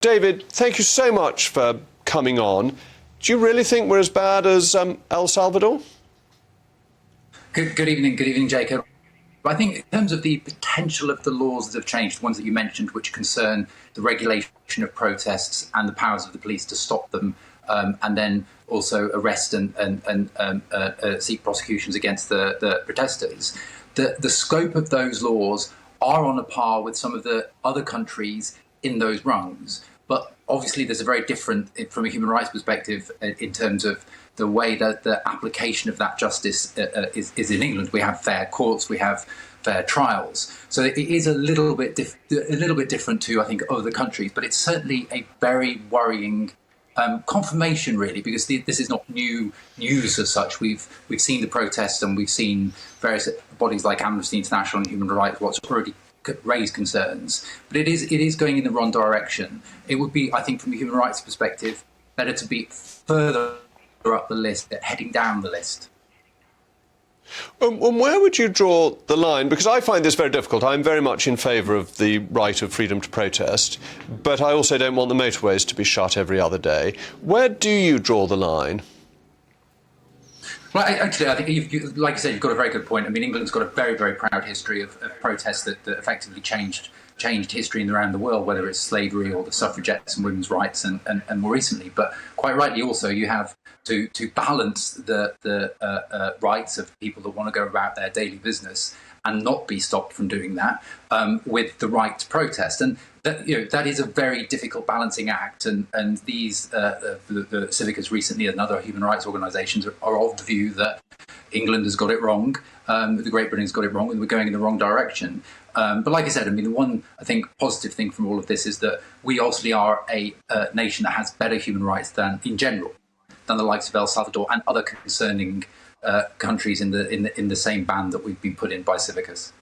David, thank you so much for coming on. Do you really think we're as bad as El Salvador? Good evening, Jacob. I think in terms of the potential of the laws that have changed, the ones that you mentioned, which concern the regulation of protests and the powers of the police to stop them, and then also arrest and seek prosecutions against the protesters, the scope of those laws are on a par with some of the other countries in those rungs. But obviously there's a very different, from a human rights perspective, in terms of the way that the application of that justice is in England. We have fair courts, we have fair trials. So it is a little bit different to, I think, other countries, but it's certainly a very worrying confirmation, really, because this is not new news as such. We've seen the protests, and we've seen various bodies like Amnesty International and Human Rights Watch already raise concerns, but it is going in the wrong direction. It would be, I think, from a human rights perspective, better to be further up the list, heading down the list. And where would you draw the line? Because I find this very difficult. I'm very much in favour of the right of freedom to protest, but I also don't want the motorways to be shut every other day. Where do you draw the line? Well, actually, I think, like I said, you've got a very good point. I mean, England's got a very, very proud history of protests that effectively changed history around the world, whether it's slavery or the suffragettes and women's rights, and more recently. But quite rightly, also, you have to balance the rights of people that want to go about their daily business and not be stopped from doing that, with the right to protest. And that is a very difficult balancing act. And these the Civicus recently and other human rights organisations are of the view that England has got it wrong, the Great Britain's got it wrong, and we're going in the wrong direction. But like I said, I mean, the one, I think, positive thing from all of this is that we obviously are a nation that has better human rights than, in general, than the likes of El Salvador and other concerning countries in the same band that we've been put in by Civicus.